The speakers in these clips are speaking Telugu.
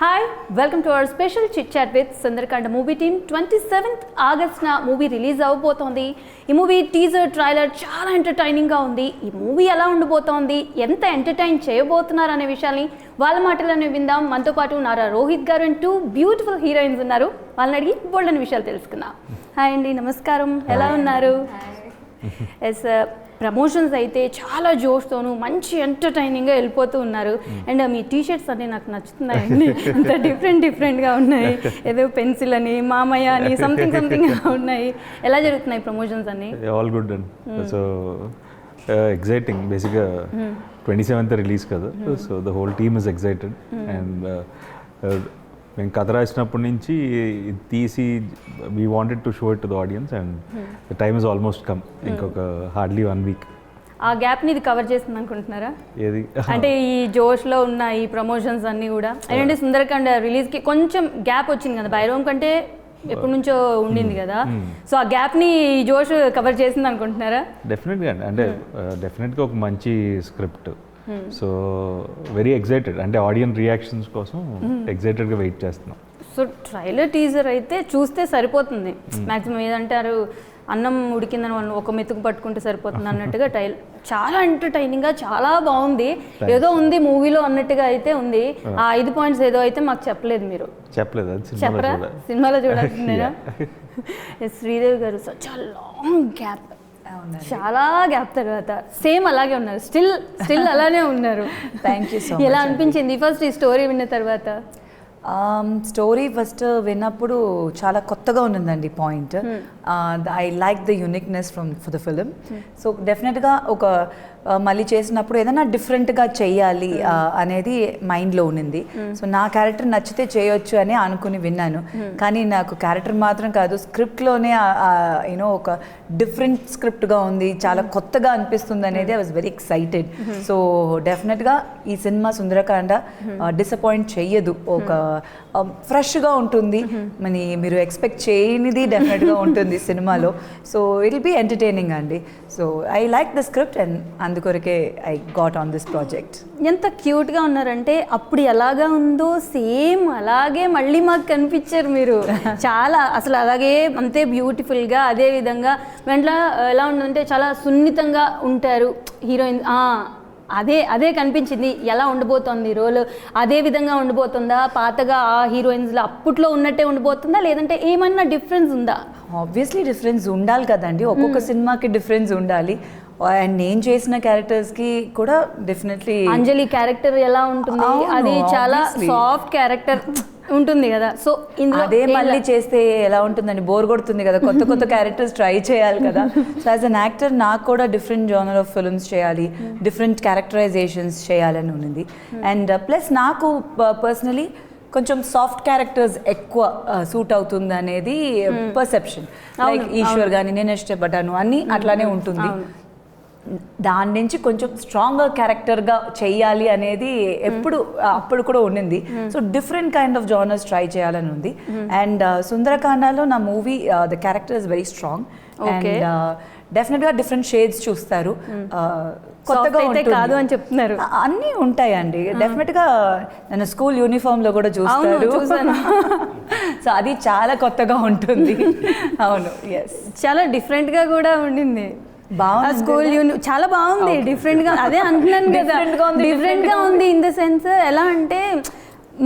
Hi welcome to our special chit chat with Sundarakanda movie team. 27th ఆగస్ట్న మూవీ రిలీజ్ అవ్వబోతోంది. ఈ మూవీ టీజర్ ట్రైలర్ చాలా ఎంటర్టైనింగ్గా ఉంది. ఈ మూవీ ఎలా ఉండబోతోంది, ఎంత ఎంటర్టైన్ చేయబోతున్నారు అనే విషయాన్ని వాళ్ళ మాటలను విందాం. మనతో పాటు నారా రోహిత్ గారు అండ్ 2 బ్యూటిఫుల్ హీరోయిన్స్ ఉన్నారు. వాళ్ళని అడిగి బోల్డని విషయాలు తెలుసుకుందాం. హాయ్ అండి, నమస్కారం, ఎలా ఉన్నారు? ఎస్, ప్రమోషన్స్ అయితే చాలా జోష్తోను మంచి ఎంటర్టైనింగ్గా వెళ్ళిపోతూ ఉన్నారు. అండ్ మీ టీషర్ట్స్ అన్నీ నాకు నచ్చుతున్నాయండి. అంత డిఫరెంట్గా ఉన్నాయి. ఏదో పెన్సిల్ అని, మామయ్య అని, సంథింగ్ ఉన్నాయి. ఎలా జరుగుతున్నాయి ప్రమోషన్స్ అన్ని? All good and so exciting. బేసిక్గా 27th రిలీజ్ కదా, so the whole team is excited. And మేము కథ రాసినప్పటి నుంచి తీసి we wanted to show it to the audience and the time is almost come. ఇంకొక హార్డ్లీ 1 వీక్. ఆ గ్యాప్ని ఇది కవర్ చేస్తుంది అనుకుంటున్నారా? ఏది అంటే ఈ జోష్లో ఉన్న ఈ ప్రమోషన్స్ అన్నీ కూడా ఏంటంటే సుందరకాండ రిలీజ్కి కొంచెం గ్యాప్ వచ్చింది కదా, బైరోమ్ కంటే ఎప్పటి నుంచో ఉండింది కదా, సో ఆ గ్యాప్ని ఈ జోష్ కవర్ చేసింది అనుకుంటున్నారా? డెఫినెట్గా అండి. అంటే డెఫినెట్గా ఒక మంచి స్క్రిప్ట్. సో వెరీ ఎగ్జైటెడ్, అంటే ఆడియన్స్ రియాక్షన్స్ కోసం ఎగ్జైటెడ్గా వెయిట్ చేస్తున్నాం. సో ట్రైలర్ టీజర్ అయితే చూస్తే సరిపోతుంది. మ్యాక్సిమం ఏదంటారు, అన్నం ఉడికిందని వాళ్ళు ఒక మెతుకు పట్టుకుంటే సరిపోతుంది అన్నట్టుగా చాలా ఎంటర్టైనింగ్గా చాలా బాగుంది. ఏదో ఉంది మూవీలో అన్నట్టుగా అయితే ఉంది. ఆ 5 పాయింట్స్ ఏదో అయితే మాకు చెప్పలేదు. మీరు చెప్పలేదు, చెప్పరా? సినిమాలో చూడాల్సిందేనా? శ్రీదేవి గారు సచ్ లాంగ్ గ్యాప్, చాలా గ్యాప్ తర్వాత సేమ్ అలాగే ఉన్నారు, స్టిల్ అలానే ఉన్నారు. Thank you so much. ఎలా అనిపించింది ఫస్ట్ ఈ స్టోరీ విన్న తర్వాత? స్టోరీ ఫస్ట్ విన్నప్పుడు చాలా కొత్తగా ఉన్నదండి point. I like the uniqueness for the film. So డెఫినెట్గా ఒక మళ్ళీ చేసినప్పుడు ఏదైనా డిఫరెంట్గా చెయ్యాలి అనేది మైండ్లో ఉన్నింది. సో నా క్యారెక్టర్ నచ్చితే చేయొచ్చు అని అనుకుని విన్నాను. కానీ నాకు క్యారెక్టర్ మాత్రం కాదు, స్క్రిప్ట్లోనే యూనో ఒక డిఫరెంట్ స్క్రిప్ట్గా ఉంది, చాలా కొత్తగా అనిపిస్తుంది అనేది I was very excited. So డెఫినెట్గా ఈ సినిమా సుందరకాండ డిసప్పాయింట్ చెయ్యదు. ఒక ఫ్రెష్గా ఉంటుంది, మీరు ఎక్స్పెక్ట్ చేయనిది డెఫినెట్గా ఉంటుంది సినిమాలో. So it will be entertaining అండి. So I like the script and అందుకొరకే I got on this project. ఎంత క్యూట్గా ఉన్నారంటే అప్పుడు ఎలాగా ఉందో సేమ్ అలాగే మళ్ళీ మాకు కనిపించారు మీరు. చాలా అసలు అలాగే అంతే బ్యూటిఫుల్గా, అదే విధంగా వెంటనే ఎలా ఉందంటే చాలా సున్నితంగా ఉంటారు హీరోయిన్. అదే కనిపించింది. ఎలా ఉండబోతోంది రోల్, అదే విధంగా ఉండబోతుందా? పాతగా ఆ హీరోయిన్స్లో అప్పట్లో ఉన్నట్టే ఉండబోతుందా, లేదంటే ఏమన్నా డిఫరెన్స్ ఉందా? ఆబ్వియస్లీ డిఫరెన్స్ ఉండాలి కదండి, ఒక్కొక్క సినిమాకి డిఫరెన్స్ ఉండాలి. అండ్ నేను చేసిన క్యారెక్టర్స్కి కూడా డెఫినెట్లీ అంజలి క్యారెక్టర్ ఎలా ఉంటుంది, అది చాలా సాఫ్ట్ క్యారెక్టర్ ఉంటుంది కదా. సో అదే మళ్ళీ చేస్తే ఎలా ఉంటుందండి, బోర్ కొడుతుంది కదా, కొత్త క్యారెక్టర్స్ ట్రై చేయాలి కదా. సో యాజ్ అన్ యాక్టర్ నాకు కూడా డిఫరెంట్ జోనర్ ఆఫ్ ఫిల్మ్స్ చేయాలి, డిఫరెంట్ క్యారెక్టరైజేషన్స్ చేయాలని ఉన్నది. అండ్ ప్లస్ నాకు పర్సనలీ కొంచెం సాఫ్ట్ క్యారెక్టర్స్ ఎక్కువ సూట్ అవుతుంది అనేది పర్సెప్షన్. లైక్ ఈశ్వర్ కానీ, నేను ఇష్టపడ్డాను అన్నీ అట్లానే ఉంటుంది. దాని నుంచి కొంచెం స్ట్రాంగర్ క్యారెక్టర్గా చెయ్యాలి అనేది అప్పుడు కూడా ఉండింది. So different kind of genres try చేయాలని ఉంది. అండ్ సుందరకాండలో నా movie the character is very strong and డెఫినెట్గా డిఫరెంట్ షేడ్స్ చూస్తారు. కొత్తగా కాదు అని చెప్తున్నారు, అన్నీ ఉంటాయండి. డెఫినెట్గా నేను స్కూల్ యూనిఫామ్లో కూడా చూస్తాను. సో అది చాలా కొత్తగా ఉంటుంది. అవును, ఎస్, చాలా డిఫరెంట్గా కూడా ఉండింది. బాగుంది, స్కూల్ చాలా బాగుంది, డిఫరెంట్గా. అదే అంటున్నాను కదా, డిఫరెంట్గా ఉంది. ఇన్ ద సెన్స్ ఎలా అంటే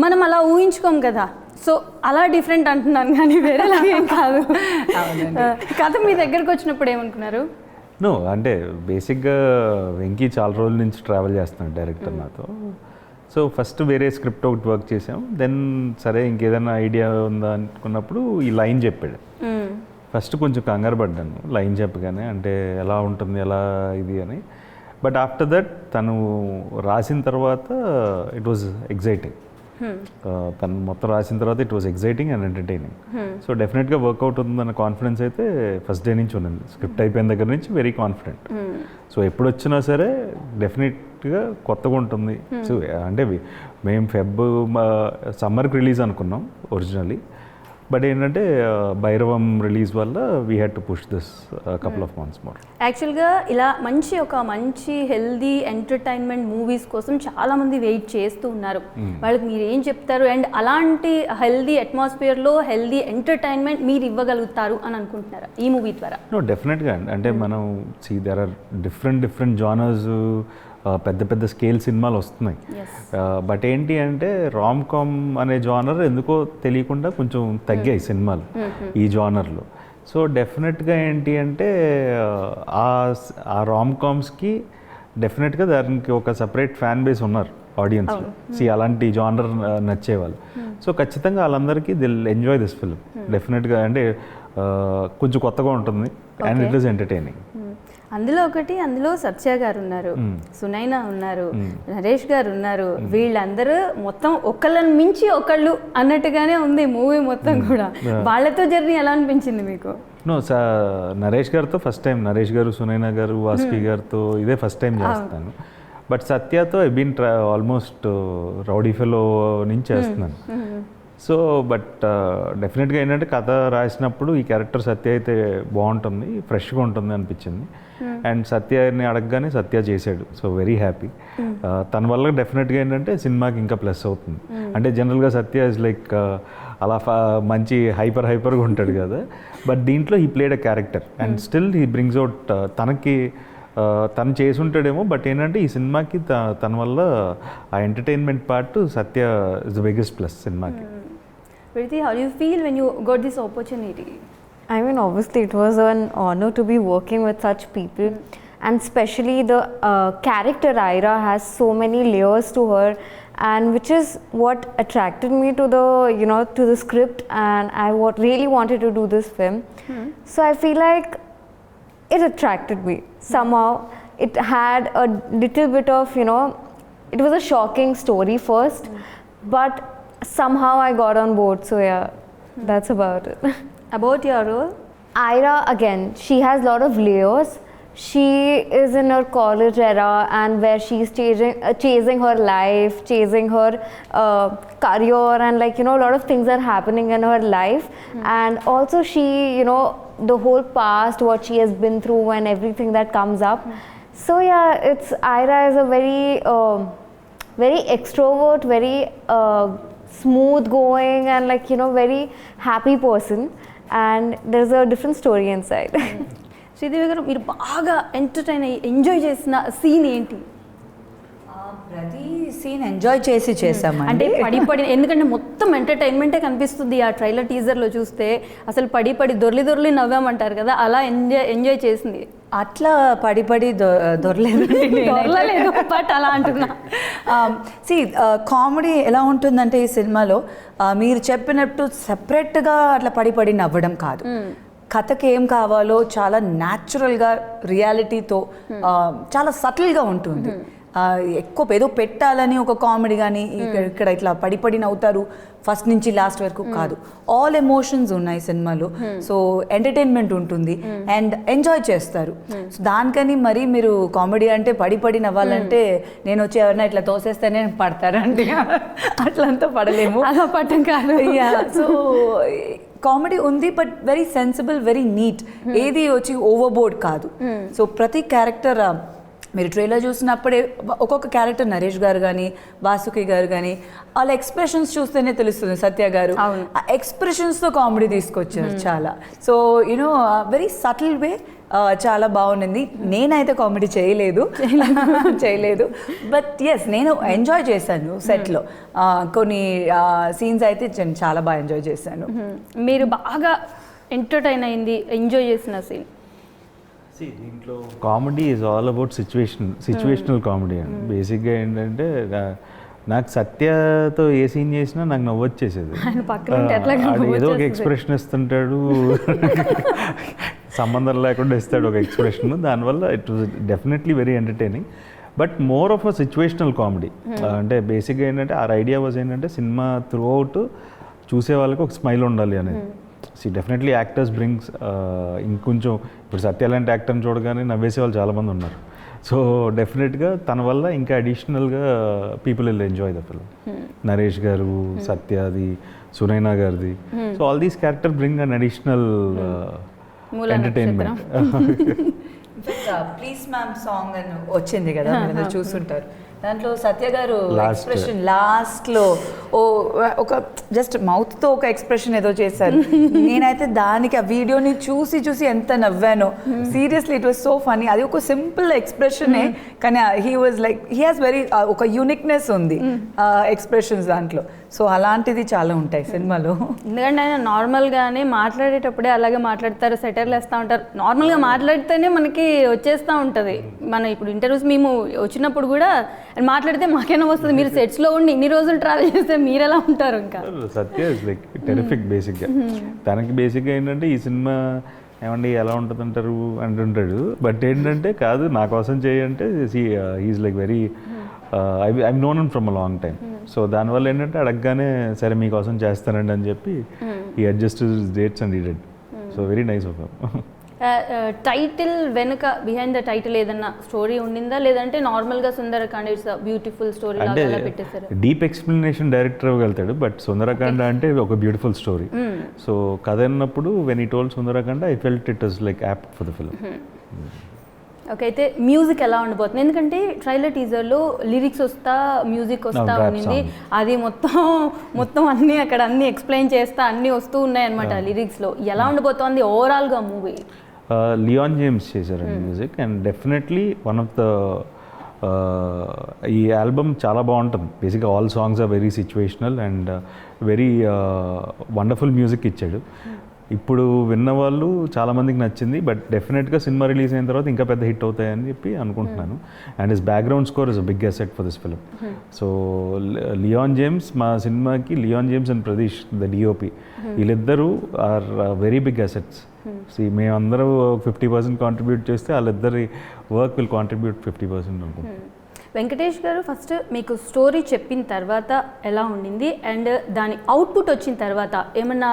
మనం అలా ఊహించుకోం కదా, సో అలా డిఫరెంట్ అంటున్నాను కానీ వేరేలాగేం కాదు. కథ మీ దగ్గరకు వచ్చినప్పుడు ఏమనుకున్నారు? నో, అంటే బేసిక్గా వెంకీ చాలా రోజుల నుంచి ట్రావెల్ చేస్తున్నాడు డైరెక్టర్ నాతో. సో ఫస్ట్ వేరే స్క్రిప్ట్ ఒకటి వర్క్ చేసాం. దెన్ సరే ఇంకేదైనా ఐడియా ఉందా అనుకున్నప్పుడు ఈ లైన్ చెప్పాడు. ఫస్ట్ కొంచెం కంగారు పడ్డాను లైన్ చెప్పగానే, అంటే ఎలా ఉంటుంది ఎలా ఇది అని. బట్ ఆఫ్టర్ దట్ తను రాసిన తర్వాత ఇట్ వాజ్ ఎగ్జైటింగ్. తను మొత్తం రాసిన తర్వాత it was exciting and entertaining. So డెఫినెట్గా వర్కౌట్ అవుతుందన్న కాన్ఫిడెన్స్ అయితే ఫస్ట్ డే నుంచి ఉన్నది. స్క్రిప్ట్ అయిపోయిన దగ్గర నుంచి వెరీ కాన్ఫిడెంట్. సో ఎప్పుడు వచ్చినా సరే డెఫినెట్గా కొత్తగా ఉంటుంది. సో అంటే మేము సమ్మర్కి రిలీజ్ అనుకున్నాం ఒరిజినల్లీ. బట్ ఏంటంటే భైరవం రిలీజ్ వల్ల we had to push this couple of months more. యాక్చువల్గా ఇలా మంచి హెల్దీ ఎంటర్టైన్మెంట్ మూవీస్ కోసం చాలామంది వెయిట్ చేస్తూ ఉన్నారు. వాళ్ళకి మీరు ఏం చెప్తారు? అండ్ అలాంటి హెల్దీ అట్మాస్ఫియర్లో హెల్దీ ఎంటర్టైన్మెంట్ మీరు ఇవ్వగలుగుతారు అని అనుకుంటున్నారా ఈ మూవీ ద్వారా? నో, డెఫినెట్గా అంటే మనం దేర్ ఆర్ డిఫరెంట్ జానర్స్, పెద్ద స్కేల్ సినిమాలు వస్తున్నాయి. బట్ ఏంటి అంటే రామ్ కామ్ అనే జానర్ ఎందుకో తెలియకుండా కొంచెం తగ్గాయి సినిమాలు ఈ జానర్లో. సో డెఫినెట్గా ఏంటి అంటే ఆ రామ్ కామ్స్కి డెఫినెట్గా దానికి ఒక సపరేట్ ఫ్యాన్ బేస్ ఉన్నారు ఆడియన్స్లో. అలాంటి జానర్ నచ్చేవాళ్ళు. సో ఖచ్చితంగా వాళ్ళందరికీ దిల్ ఎంజాయ్ దిస్ ఫిల్మ్ డెఫినెట్గా. అంటే కొంచెం కొత్తగా ఉంటుంది అండ్ ఇట్ ఈస్ ఎంటర్టైనింగ్. అందులో సత్య గారు ఉన్నారు, సునైనా ఉన్నారు, నరేష్ గారు ఉన్నారు. వీళ్ళందరూ మొత్తం ఒకళ్ళని మించి ఒకళ్ళు అన్నట్టుగానే ఉంది మూవీ మొత్తం కూడా. వాళ్ళతో జర్నీ ఎలా అనిపించింది మీకు? నరేష్ గారితో ఫస్ట్ టైం, నరేష్ గారు, సునైనా గారు, వాసుకి గారితో ఇదే ఫస్ట్ టైం చేస్తాను. బట్ సత్యతో I been almost rowdy fellow నుంచి చేస్తున్నాను. సో బట్ డెఫినెట్గా ఏంటంటే కథ రాసినప్పుడు ఈ క్యారెక్టర్ సత్య అయితే బాగుంటుంది, ఫ్రెష్గా ఉంటుంది అనిపించింది. అండ్ సత్యని అడగగానే సత్య చేశాడు. So very happy. తన వల్ల డెఫినెట్గా ఏంటంటే సినిమాకి ఇంకా ప్లస్ అవుతుంది. అంటే జనరల్గా సత్య ఇస్ లైక్ అలా మంచి హైపర్గా ఉంటాడు కదా. బట్ దీంట్లో he played a character and still he brings out తను చేసి ఉంటాడేమో. బట్ ఏంటంటే ఈ సినిమాకి తన వల్ల ఆ entertainment part Satya is the biggest plus సినిమాకి. Priti, how do you feel when you got this opportunity? I mean, obviously it was an honor to be working with such people, and especially the character Aira has so many layers to her, and which is what attracted me to the script, and I really wanted to do this film. So I feel like it attracted me somehow. It had a little bit of, it was a shocking story first, but somehow I got on board. So yeah, that's about it. About your role? Aira, again, she has a lot of layers. She is in her college era, and where she's chasing her life, chasing her career, and a lot of things are happening in her life. And also she, the whole past, what she has been through and everything that comes up. So yeah, Aira is a very extrovert, very smooth going, and very happy person, and there's a different story inside. Sridevi గారు, మీరు బాగా ఎంటర్టైన్ అయ్యి ఎంజాయ్ చేసిన సీన్ ఏంటి? ప్రతి సీన్ ఎంజాయ్ చేసామండి. అంటే పడి ఎందుకంటే మొత్తం ఎంటర్టైన్మెంటే కనిపిస్తుంది ఆ ట్రైలర్ టీజర్లో చూస్తే. అసలు పడి దొర్లి నవ్వామంటారు కదా, అలా ఎంజాయ్ చేసింది. అట్లా పడి దొరలేదు బట్ అలా అంటున్నా. కామెడీ ఎలా ఉంటుందంటే ఈ సినిమాలో మీరు చెప్పినట్టు సెపరేట్గా అట్లా పడి నవ్వడం కాదు. కథకి ఏం కావాలో చాలా న్యాచురల్గా రియాలిటీతో చాలా సటిల్గా ఉంటుంది. ఎక్కువ ఏదో పెట్టాలని ఒక కామెడీ కానీ ఇక్కడ ఇట్లా పడి నవ్వుతారు ఫస్ట్ నుంచి లాస్ట్ వరకు కాదు. ఆల్ ఎమోషన్స్ ఉన్నాయి సినిమాలో. సో ఎంటర్టైన్మెంట్ ఉంటుంది అండ్ ఎంజాయ్ చేస్తారు. సో దానికని మరి మీరు కామెడీ అంటే పడి నవ్వాలంటే నేను వచ్చి ఎవరైనా ఇట్లా తోసేస్తేనే పడతారండి, అట్లంతా పడలేము. అలా పట్టం కాదు. సో కామెడీ ఉంది, but very sensible, very neat. ఏది వచ్చి ఓవర్బోర్డ్ కాదు. సో ప్రతి క్యారెక్టర్ మీరు ట్రైలర్ చూసినప్పుడే ఒక్కొక్క క్యారెక్టర్, నరేష్ గారు కానీ, వాసుకి గారు కానీ, వాళ్ళ ఎక్స్ప్రెషన్స్ చూస్తేనే తెలుస్తుంది. సత్య గారు ఆ ఎక్స్ప్రెషన్స్తో కామెడీ తీసుకొచ్చారు చాలా. సో వెరీ సటిల్ వే, చాలా బాగుంది. నేనైతే కామెడీ చేయలేదు బట్ ఎస్, నేను ఎంజాయ్ చేశాను సెట్లో. కొన్ని సీన్స్ అయితే చాలా బాగా ఎంజాయ్ చేశాను. మీరు బాగా ఎంటర్టైన్ ఎంజాయ్ చేసిన సీన్? దీంట్లో comedy is all about situational comedy అండి. బేసిక్గా ఏంటంటే నాకు సత్యతో ఏ సీన్ చేసినా నాకు నవ్వొచ్చేసేది. ఏదో ఒక ఎక్స్ప్రెషన్ ఇస్తుంటాడు, సంబంధం లేకుండా ఇస్తాడు ఒక ఎక్స్ప్రెషన్. దానివల్ల it was definitely very entertaining, but more of a situational comedy. అంటే బేసిక్గా ఏంటంటే ఆ ఐడియా వాజ్ ఏంటంటే సినిమా త్రూ అవుట్ చూసే వాళ్ళకి ఒక స్మైల్ ఉండాలి అనేది. డెఫినెట్లీ యాక్టర్స్ బ్రింగ్స్ ఇంకొంచెం, ఇప్పుడు సత్య లాంటి యాక్టర్ని చూడగానే నవ్వేసే వాళ్ళు చాలామంది ఉన్నారు. సో డెఫినెట్గా తన వల్ల ఇంకా అడిషనల్గా people will enjoy the film. Naresh గారు, సత్యాది, సునైనా గారిది. So all these character bring an additional entertainment. Please ma'am song అని వచ్చింది కదా, మీరు చూస్తుంటారు. దాంట్లో సత్య గారు Last. ఎక్స్ప్రెషన్ లాస్ట్లో ఒక జస్ట్ మౌత్తో ఒక ఎక్స్ప్రెషన్ ఏదో చేశారు. నేనైతే దానికి ఆ వీడియోని చూసి ఎంత నవ్వానో. Seriously it was so funny. అది ఒక సింపుల్ ఎక్స్ప్రెషనే, కానీ he was like he has very ఒక యూనిక్నెస్ ఉంది ఎక్స్ప్రెషన్స్ దాంట్లో. సో అలాంటిది చాలా ఉంటాయి సినిమాలో. ఎందుకంటే ఆయన నార్మల్గానే మాట్లాడేటప్పుడే అలాగే మాట్లాడతారు, సెటర్లు వేస్తూ ఉంటారు. నార్మల్గా మాట్లాడితేనే మనకి వచ్చేస్తూ ఉంటుంది. మన ఇప్పుడు ఇంటర్వ్యూస్ మేము వచ్చినప్పుడు కూడా మాట్లాడితే మాకేనా వస్తుంది, మీరు సెట్స్లో ఉండి ఇన్ని రోజులు ట్రావెల్ చేస్తే మీరు ఎలా ఉంటారు? ఇంకా సత్య ఇస్ లైక్ టెరిఫిక్ బేసిక్గా. తనకి బేసిక్గా ఏంటంటే ఈ సినిమా ఏమండి ఎలా ఉంటుంది అంటారు అంటుంటాడు. బట్ ఏంటంటే కాదు నా కోసం చేయంటే he is like very I known from a long time. So దానివల్ల ఏంటంటే అడగగానే సరే మీకోసం చేస్తానండి అని చెప్పి ఈ adjust dates and dead. So very nice of him. Title వెనుక బిహైండ్ ద టైటిల్ ఏదన్నా స్టోరీ ఉండిందా, లేదంటే నార్మల్గా సుందరకాండ ఇట్స్ బ్యూటిఫుల్ స్టోరీ అంటే లాగా పెట్టేశారు? డీప్ ఎక్స్ప్లెనేషన్ డైరెక్టర్ ఇవ్వగలుగుతాడు, బట్ సుందరకాండ అంటే ఒక బ్యూటిఫుల్ స్టోరీ. సో కథ అన్నప్పుడు when he told Sundarakanda I felt it was like apt for the film. Okay, అయితే మ్యూజిక్ ఎలా ఉండబోతుంది? ఎందుకంటే ట్రైలర్ టీజర్లో లిరిక్స్ వస్తా మ్యూజిక్ వస్తా rap ఉండింది. song. అది మొత్తం అన్నీ అక్కడ అన్నీ ఎక్స్ప్లెయిన్ చేస్తా అన్నీ వస్తూ ఉన్నాయన్నమాట లిరిక్స్లో. ఎలా ఉండబోతోంది ఓవరాల్గా మూవీ? లియాన్ జేమ్స్ చేశారండి music, and definitely one of the ఈ ఆల్బమ్ చాలా బాగుంటుంది. బేసిక్గా all songs are very situational and very wonderful music ఇచ్చాడు. ఇప్పుడు విన్నవాళ్ళు చాలామందికి నచ్చింది, బట్ డెఫినెట్గా సినిమా రిలీజ్ అయిన తర్వాత ఇంకా పెద్ద హిట్ అవుతాయని చెప్పి అనుకుంటున్నాను. And his background score is a big asset for this film. So Leon James, మా సినిమాకి Leon James and Pradeesh the DOP, వీళ్ళిద్దరూ ఆర్ వెరీ బిగ్ అసెట్స్. మేమందరూ 50% కాంట్రిబ్యూట్ చేస్తే వాళ్ళిద్దరి వర్క్ విల్ కాంట్రిబ్యూట్ 50% అనుకుంటున్నాను. వెంకటేష్ గారు, ఫస్ట్ మీకు స్టోరీ చెప్పిన తర్వాత ఎలా ఉండింది, అండ్ దాని అవుట్పుట్ వచ్చిన తర్వాత ఏమన్నా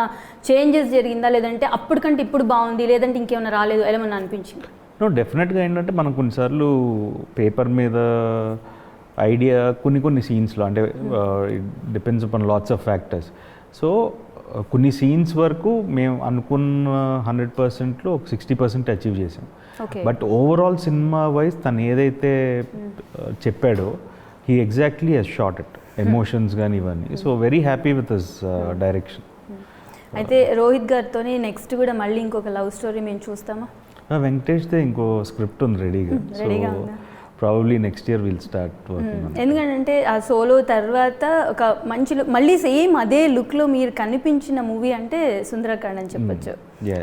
చేంజెస్ జరిగిందా, లేదంటే అప్పటికంటే ఇప్పుడు బాగుంది, లేదంటే ఇంకేమైనా రాలేదు, ఏమన్నా అనిపించింది? డెఫినెట్గా ఏంటంటే మనం కొన్నిసార్లు పేపర్ మీద ఐడియా కొన్ని సీన్స్లో అంటే depends upon lots of factors. So కొన్ని సీన్స్ వరకు మేము అనుకున్న 100%లో ఒక 60% అచీవ్ చేసాం. బట్ ఓవరాల్ సినిమా వైజ్ తను ఏదైతే చెప్పాడో he exactly he's shot it, emotions కానీ ఇవన్నీ. So very happy with his direction. అయితే రోహిత్ గారితో నెక్స్ట్ కూడా మళ్ళీ ఇంకొక లవ్ స్టోరీ మేము చూస్తామా? వెంకటేష్దే ఇంకో స్క్రిప్ట్ ఉంది రెడీగా. So probably next year will start working. ఎందుకంటే ఆ సోలో తర్వాత ఒక మంచి మళ్ళీ సేమ్ అదే లుక్లో మీరు కనిపించిన మూవీ అంటే సుందరకాండ అని చెప్పొచ్చు.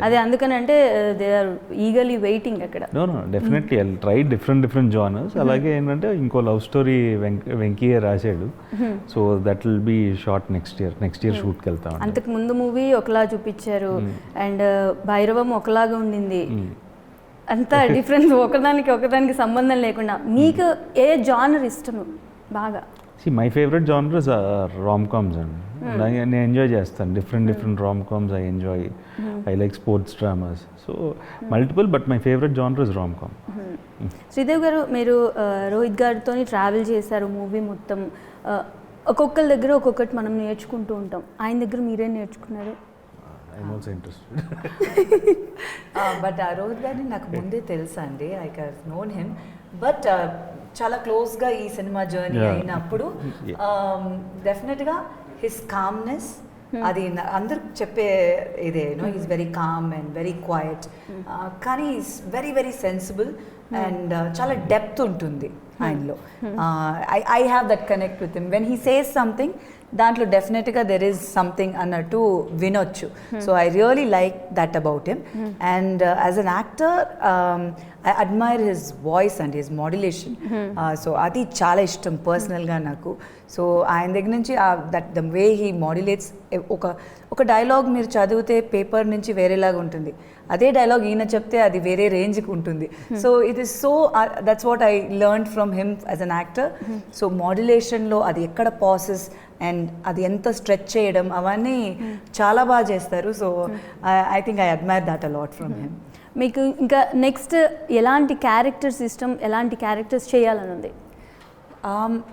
అదే అందుకనంటే దే ఆర్ ఈగర్లీ వెయిటింగ్ అక్కడ. No definitely I try different genres. అలాగే ఏంటంటే ఇంకో లవ్ స్టోరీ వెంకయ్య రాశాడు. So that will be short next year షూట్కి వెళ్తాం. అంతకు ముందు మూవీ ఒకలా చూపించారు, అండ్ భైరవం ఒకలాగా ఉండింది. అంతా డిఫరెన్స్, ఒకదానికి సంబంధం లేకుండా. మీకు ఏ జానర్ ఇష్టము బాగా? My favourite genres are rom coms అండి. నేను ఎంజాయ్ చేస్తాను different rom coms. I enjoy, I like sports dramas. So multiple, but my favourite genre is rom com. Sridev garu, మీరు రోహిత్ గారితో ట్రావెల్ చేశారు మూవీ మొత్తం. ఒక్కొక్కరి దగ్గర ఒక్కొక్కటి మనం నేర్చుకుంటూ ఉంటాం. ఆయన దగ్గర మీరేం నేర్చుకున్నారు? I'm also interested. బట్ ఆ రోహిత్ గారిని నాకు ముందే తెలుసా అండి, I have known him. But చాలా క్లోజ్గా ఈ సినిమా జర్నీ అయినప్పుడు డెఫినెట్గా హిస్ కామ్నెస్, అది అందరు చెప్పే ఇదే, is very calm and very quiet, కానీ is very very sensible and చాలా డెప్త్ ఉంటుంది ఆయనలో. I have that connect with him. When he says something, దాంట్లో డెఫినెట్గా దెర్ ఈజ్ సంథింగ్ అన్నట్టు వినొచ్చు. So I really like that about him. And as an actor I admire his voice and his modulation. So అది చాలా ఇష్టం పర్సనల్గా నాకు. సో ఆయన దగ్గర నుంచి దట్ ద వే హీ మాడ్యులేట్స్, ఒక డైలాగ్ మీరు చదివితే పేపర్ నుంచి వేరేలాగా ఉంటుంది, అదే డైలాగ్ ఈయన చెప్తే అది వేరే రేంజ్కి ఉంటుంది. So it is so that's what I learn from him as an actor. So మాడ్యులేషన్లో అది ఎక్కడ పాసెస్ అండ్ అది ఎంత స్ట్రెచ్ చేయడం అవన్నీ చాలా బాగా చేస్తారు. So I think I admire that a lot from him. మీకు ఇంకా నెక్స్ట్ ఎలాంటి క్యారెక్టర్స్ ఇష్టం, ఎలాంటి క్యారెక్టర్స్ చేయాలని ఉంది?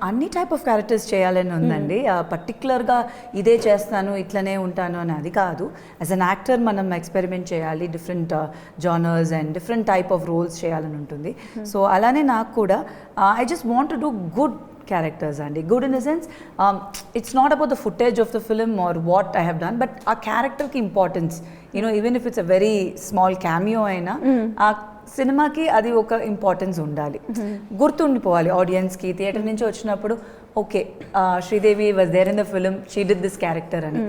అన్ని టైప్ ఆఫ్ క్యారెక్టర్స్ చేయాలని ఉందండి. పర్టికులర్గా ఇదే చేస్తాను ఇట్లనే ఉంటాను అని అది కాదు. యాజ్ అన్ యాక్టర్ మనం ఎక్స్పెరిమెంట్ చేయాలి, different genres and different type of roles చేయాలని ఉంటుంది. సో అలానే నాకు కూడా I just want to do good characters అండి. Good in the sense it's not about the footage of the film or what I have done, but ఆ క్యారెక్టర్కి importance, you know even if it's a very small cameo అయినా ఆ సినిమాకి అది ఒక ఇంపార్టెన్స్ ఉండాలి, గుర్తుండిపోవాలి ఆడియన్స్కి. థియేటర్ నుంచి వచ్చినప్పుడు okay Sridevi was there in the film, she did this character అని,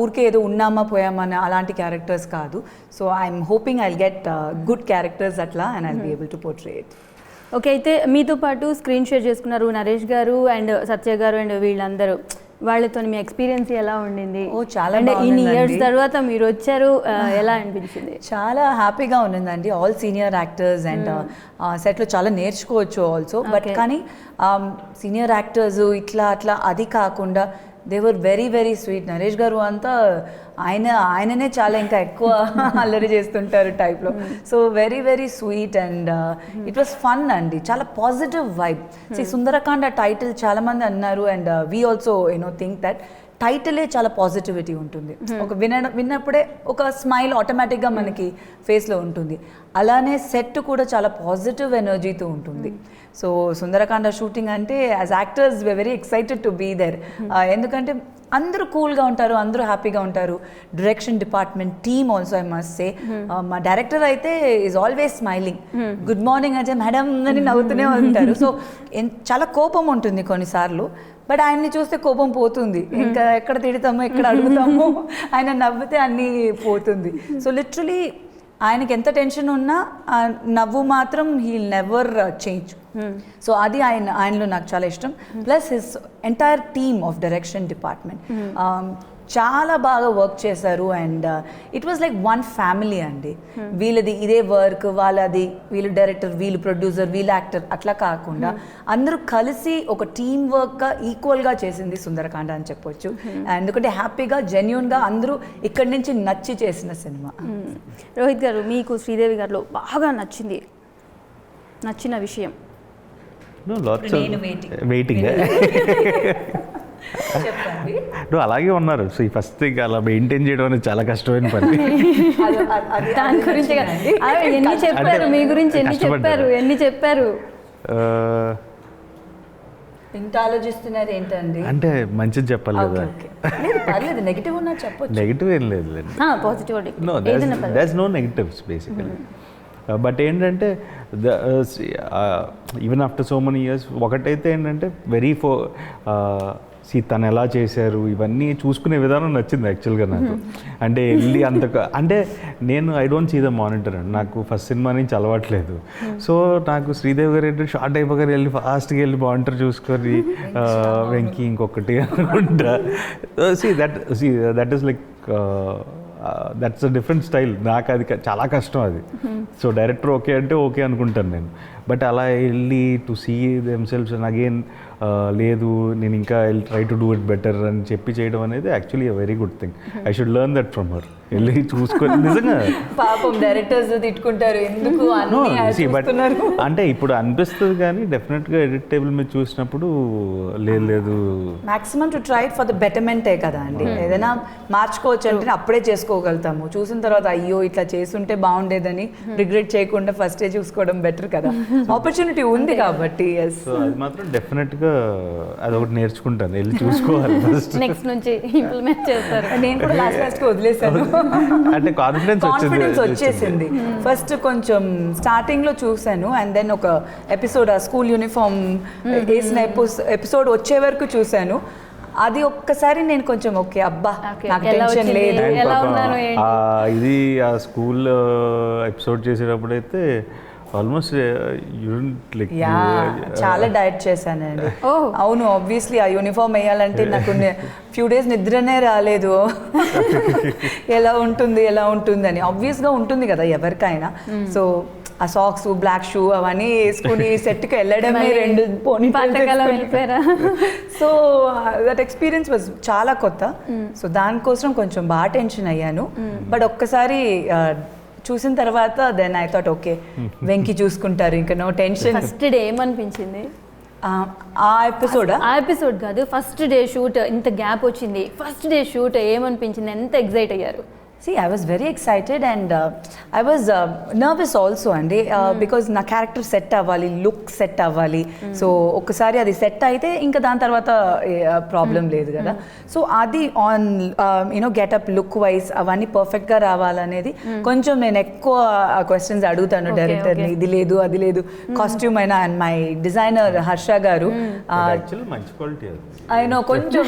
ఊరికే ఏదో ఉన్నామా పోయామా అని అలాంటి క్యారెక్టర్స్ కాదు. So I'm hoping I'll get good characters అట్లా and I'll be able to portray it. Okay, అయితే మీతో పాటు స్క్రీన్ షేర్ చేసుకున్నారు నరేష్ గారు అండ్ సత్య గారు అండ్ వీళ్ళందరూ, వాళ్ళతో మీ ఎక్స్పీరియన్స్ ఎలా ఉండింది? చాలా అంటే ఇన్ని ఇయర్స్ తర్వాత మీరు వచ్చారు, ఎలా అనిపించింది? చాలా హ్యాపీగా ఉన్నదండి. ఆల్ సీనియర్ యాక్టర్స్ అండ్ సెట్లో చాలా నేర్చుకోవచ్చు ఆల్సో. బట్ కానీ సీనియర్ యాక్టర్స్ ఇట్లా అట్లా అది కాకుండా they were very very sweet. Naresh గారు అంతా ఆయననే చాలా ఇంకా ఎక్కువ అల్లరి చేస్తుంటారు టైప్లో. So very very sweet and it was fun అండి. చాలా పాజిటివ్ వైబ్. సుందరకాండ టైటిల్ చాలామంది అన్నారు and we also think that టైటిలే చాలా పాజిటివిటీ ఉంటుంది. ఒక విన్నప్పుడే ఒక స్మైల్ ఆటోమేటిక్గా మనకి ఫేస్లో ఉంటుంది. అలానే సెట్ కూడా చాలా పాజిటివ్ ఎనర్జీతో ఉంటుంది. సో సుందరకాండ షూటింగ్ అంటే as actors we very excited to be there. ఎందుకంటే అందరూ కూల్గా ఉంటారు, అందరూ హ్యాపీగా ఉంటారు. Direction department team also I must say, మా డైరెక్టర్ అయితే is always smiling. Good morning అంటే మేడం అని నవ్వుతూనే ఉంటారు. సో చాలా కోపం ఉంటుంది కొన్నిసార్లు, బట్ ఆయన్ని చూస్తే కోపం పోతుంది. ఇంకా ఎక్కడ తిడతామో ఎక్కడ అడుగుతామో ఆయన నవ్వితే అన్నీ పోతుంది. సో లిటరలీ ఆయనకి ఎంత టెన్షన్ ఉన్నా నవ్వు మాత్రం హీ నెవర్ చేంజ్. సో అది ఆయనలో నాకు చాలా ఇష్టం. Plus his entire team of direction department చాలా బాగా వర్క్ చేశారు and it was like one family అండి. వీళ్ళది ఇదే వర్క్, వాళ్ళది వీళ్ళు డైరెక్టర్, వీళ్ళు ప్రొడ్యూసర్, వీళ్ళు యాక్టర్ అట్లా కాకుండా అందరూ కలిసి ఒక టీమ్ వర్క్గా ఈక్వల్గా చేసింది సుందరకాండ అని చెప్పొచ్చు. ఎందుకంటే హ్యాపీగా జెన్యూన్గా అందరూ ఇక్కడి నుంచి నచ్చి చేసిన సినిమా. రోహిత్ గారు, మీకు శ్రీదేవి గారిలో బాగా నచ్చిన విషయం? వెయిటింగ్. నువ్వు అలాగే ఉన్నారు. సో ఫస్ట్ అలా మెయింటైన్ చేయడం అనేది చాలా కష్టమైన పని. దాని గురించి ఎన్ని చెప్పారు, మీ గురించి ఎన్ని చెప్పారు? ఇంత ఆలోచిస్తున్నారు ఏంటండి? అంటే మంచిది చెప్పాలి కదా. పర్లేదు, నెగిటివ్ ఉన్నా చెప్పొచ్చు. నెగిటివ్ ఏం లేదు, positive. There's no negatives basically. But ఏంటంటే even after so many years ఒకటైతే ఏంటంటే తను ఎలా చేశారు ఇవన్నీ చూసుకునే విధానం నచ్చింది యాక్చువల్గా నాకు. అంటే వెళ్ళి అంటే నేను I don't see the monitor అండి, నాకు ఫస్ట్ సినిమా నుంచి అలవాట్లేదు. సో నాకు శ్రీదేవి గారు ఏంటంటే షార్ట్ అయిపోగారు వెళ్ళి ఫాస్ట్గా వెళ్ళి మానిటర్ చూసుకొని వెంకీ ఇంకొకటి అనుకుంటా. That is like that's a different style. నాకు అది చాలా కష్టం అది. సో డైరెక్టర్ ఓకే అంటే ఓకే అనుకుంటాను నేను. బట్ అలా వెళ్ళి to see themselves and again లేదు నేను ఇంకా try to do it better అని చెప్పి చేయడం అనేది actually a very good thing. I should learn that from her. వెళ్ళి చూసుకొని నిజంగా పాపం డైరెక్టర్స్ తిట్టుకుంటారు ఎందుకు బట్ అంటే ఇప్పుడు అనిపిస్తుంది కానీ డెఫినెట్గా ఎడిట్ టేబుల్ మీద చూసినప్పుడు లేదు maximum to try it for the బెటర్మెంటే కదా అండి. ఏదైనా మార్చుకోవచ్చు అంటే అప్పుడే చేసుకోగలుగుతాము. చూసిన తర్వాత అయ్యో ఇట్లా చేస్తుంటే బాగుండేదని రిగ్రెట్ చేయకుండా ఫస్టే చూసుకోవడం బెటర్ కదా. ఆపర్చునిటీ ఉంది కాబట్టి. సో అది మాత్రం డెఫినెట్గా అదొకటి నేర్చుకుంటాను, వెళ్ళి చూసుకోవాలి ఫస్ట్. నెక్స్ట్ నుంచి ఇంప్లిమెంట్ చేస్తారు. నేను కూడా లాస్ట్ వదిలేసాను. అంటే కాన్ఫిడెన్స్ వచ్చేసింది. ఫస్ట్ కొంచెం స్టార్టింగ్ లో చూసాను అండ్ దెన్ ఒక ఎపిసోడ్ ఆ స్కూల్ యూనిఫామ్ వేసిన ఎపిసోడ్ వచ్చే వరకు చూసాను. అది ఒక్కసారి నేను కొంచెం ఓకే అబ్బా నాకు టెన్షన్ లేదు. ఇది ఆ స్కూల్ ఎపిసోడ్ చేసేటప్పుడు అయితే ఆల్మోస్ట్ చాలా డైట్ చేశానండి. అవును, ఆబ్వియస్లీ ఆ యూనిఫామ్ వేయాలంటే నాకు ఫ్యూ డేస్ నిద్రనే రాలేదు. ఎలా ఉంటుంది అని. ఆబ్వియస్గా ఉంటుంది కదా ఎవరికైనా. సో ఆ సాక్స్, బ్లాక్ షూ అవన్నీ వేసుకుని సెట్కి వెళ్ళడమే 2 పోనీ వెళ్ళిపోయారా. సో దట్ ఎక్స్పీరియన్స్ వాజ్ చాలా కొత్త. సో దానికోసం కొంచెం బాగా టెన్షన్ అయ్యాను. బట్ ఒక్కసారి చూసిన తర్వాత then I thought okay Venky చూసుకుంటారు ఇంకా నో టెన్షన్. ఫస్ట్ డే ఏమనిపించింది? ఆ ఎపిసోడా? ఆ ఎపిసోడ్ కాదు, ఫస్ట్ డే షూట్ ఇంత గ్యాప్ వచ్చింది, ఫస్ట్ డే షూట్ ఏమనిపించింది, ఎంత ఎగ్జైట్ అయ్యారు? See, I was very excited and I was nervous also అండి బికాజ్ నా క్యారెక్టర్ సెట్ అవ్వాలి, లుక్ సెట్ అవ్వాలి. సో ఒకసారి అది సెట్ అయితే ఇంకా దాని తర్వాత ప్రాబ్లం లేదు కదా. సో అది on you know getup look wise అవన్నీ పర్ఫెక్ట్గా రావాలనేది కొంచెం నేను ఎక్కువ క్వశ్చన్స్ అడుగుతాను డైరెక్టర్ని, ఇది లేదు అది లేదు, కాస్ట్యూమ్ అయినా. అండ్ మై డిజైనర్ హర్ష గారు మంచి క్వాలిటీ ఆయన కొంచెం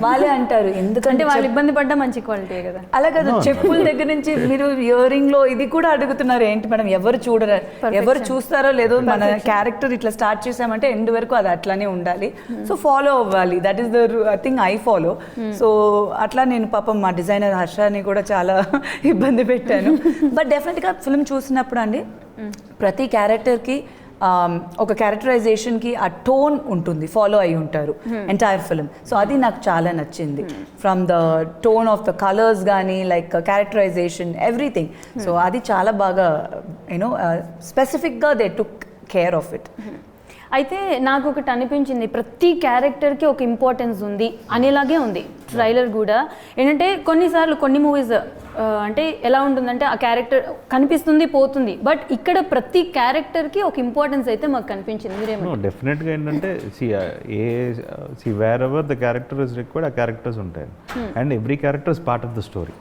వాళ్ళే అంటారు ఎందుకంటే వాళ్ళు ఇబ్బంది పడ్డా మంచి క్వాలిటీ కదా. అలా కదా, చెప్పుల దగ్గర నుంచి మీరు ఇయర్ రింగ్ లో ఇది కూడా అడుగుతున్నారు ఏంటి మేడం, ఎవరు చూడరు, ఎవరు చూస్తారో లేదో మన క్యారెక్టర్ ఇట్లా స్టార్ట్ చేసామంటే ఎండ్ వరకు అది అట్లానే ఉండాలి. సో ఫాలో అవ్వాలి, that is the thing I follow. So అట్లా నేను పాపం మా డిజైనర్ హర్షని కూడా చాలా ఇబ్బంది పెట్టాను. బట్ డెఫినెట్గా ఫిల్మ్ చూసినప్పుడు అండి ప్రతి క్యారెక్టర్కి ఒక క్యారెక్టరైజేషన్కి ఆ టోన్ ఉంటుంది, ఫాలో అయి ఉంటారు ఎంటైర్ ఫిల్మ్. సో అది నాకు చాలా నచ్చింది, from the tone of the colours కానీ లైక్ క్యారెక్టరైజేషన్ ఎవ్రీథింగ్. సో అది చాలా బాగా యూనో స్పెసిఫిక్గా they took care of it. అయితే నాకు ఒకటి అనిపించింది, ప్రతి క్యారెక్టర్కి ఒక ఇంపార్టెన్స్ ఉంది అనేలాగే ఉంది ట్రైలర్ కూడా. ఏంటంటే కొన్నిసార్లు కొన్ని మూవీస్ అంటే ఎలా ఉంటుందంటే ఆ క్యారెక్టర్ కనిపిస్తుంది పోతుంది, బట్ ఇక్కడ ప్రతి క్యారెక్టర్కి ఒక ఇంపార్టెన్స్ అయితే మాకు కనిపించింది. మీరేమో డెఫినెట్గా ఏంటంటే wear ever the character is required ఆ క్యారెక్టర్స్ ఉంటాయి and every character is part of the story.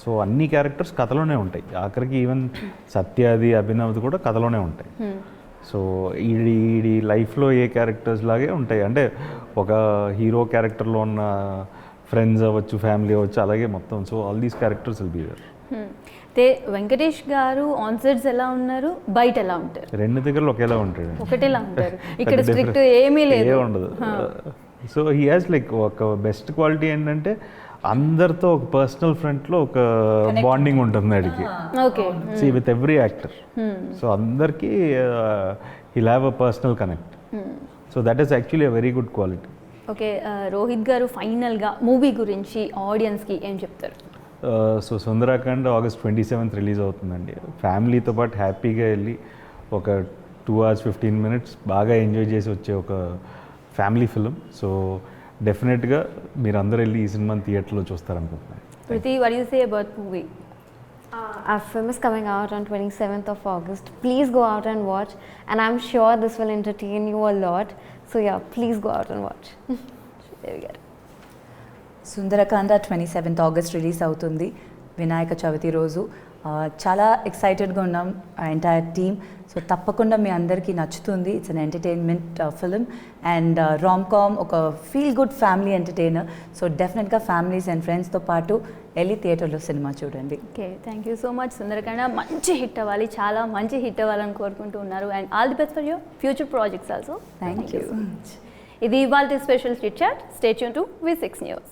So అన్ని క్యారెక్టర్స్ కథలోనే ఉంటాయి, ఆఖరికి ఈవెన్ సత్యాది అభినవ్ది కూడా కథలోనే ఉంటాయి. సో ఈ లైఫ్లో ఏ క్యారెక్టర్స్ లాగే ఉంటాయి, అంటే ఒక హీరో క్యారెక్టర్లో ఉన్న ఫ్రెండ్స్ అవ్వచ్చు, ఫ్యామిలీ అవ్వచ్చు, అలాగే మొత్తం. So all these characters will be there. అయితే వెంకటేష్ గారు ఆన్ సెట్స్ ఎలా ఉన్నారు, బయట ఎలా ఉంటారు? రెండు దగ్గరలో ఒకేలా ఉంటాడు, ఒకటేలా ఉంటారు. ఇక్కడ స్ట్రిక్ట్ ఏమీ లేదు, ఏ ఉండదు. సో హీ హాజ్ లైక్ ఒక బెస్ట్ క్వాలిటీ ఏంటంటే అందరితో ఒక పర్సనల్ ఫ్రంట్లో ఒక బాండింగ్ ఉంటుంది అడిగి. Okay, see with every actor. So అందరికీ he'll have a personal connect. So that is actually a very good quality. Okay, Rohit గారు ఫైనల్గా మూవీ గురించి ఆడియన్స్కి ఏం చెప్తారు? సో సుందరాఖండ్ August 27th రిలీజ్ అవుతుందండి. ఫ్యామిలీతో పాటు హ్యాపీగా వెళ్ళి ఒక 2 hours 15 minutes బాగా ఎంజాయ్ చేసి వచ్చే ఒక ఫ్యామిలీ ఫిలిం. సో డెఫినెట్గా మీరు అందరూ వెళ్ళి ఈ సినిమాని థియేటర్లో చూస్తారనుకుంటున్నాను. Priti, what do you say about movie? Our film is coming out on 27th of August. Please go out and watch, and I'm sure this will entertain you a lot. So yeah, please go out and watch. There we go. Sundarakanda 27th August release అవుతుంది, వినాయక చవితి రోజు. చాలా ఎక్సైటెడ్గా ఉన్నాం ఎంటైర్ టీమ్. సో తప్పకుండా మీ అందరికీ నచ్చుతుంది. It's an entertainment film and rom com, ఒక feel good family entertainer. So డెఫినెట్గా ఫ్యామిలీస్ అండ్ ఫ్రెండ్స్తో పాటు వెళ్ళి థియేటర్లో సినిమా చూడండి. Okay, thank you so much Sundarakanda. మంచి హిట్ అవ్వాలి, చాలా మంచి హిట్ అవ్వాలని కోరుకుంటూ ఉన్నారు. And all the best for your future projects also. Thank you. ఇది ఇవాల్టి special chit chat. Stay tune to V6 News.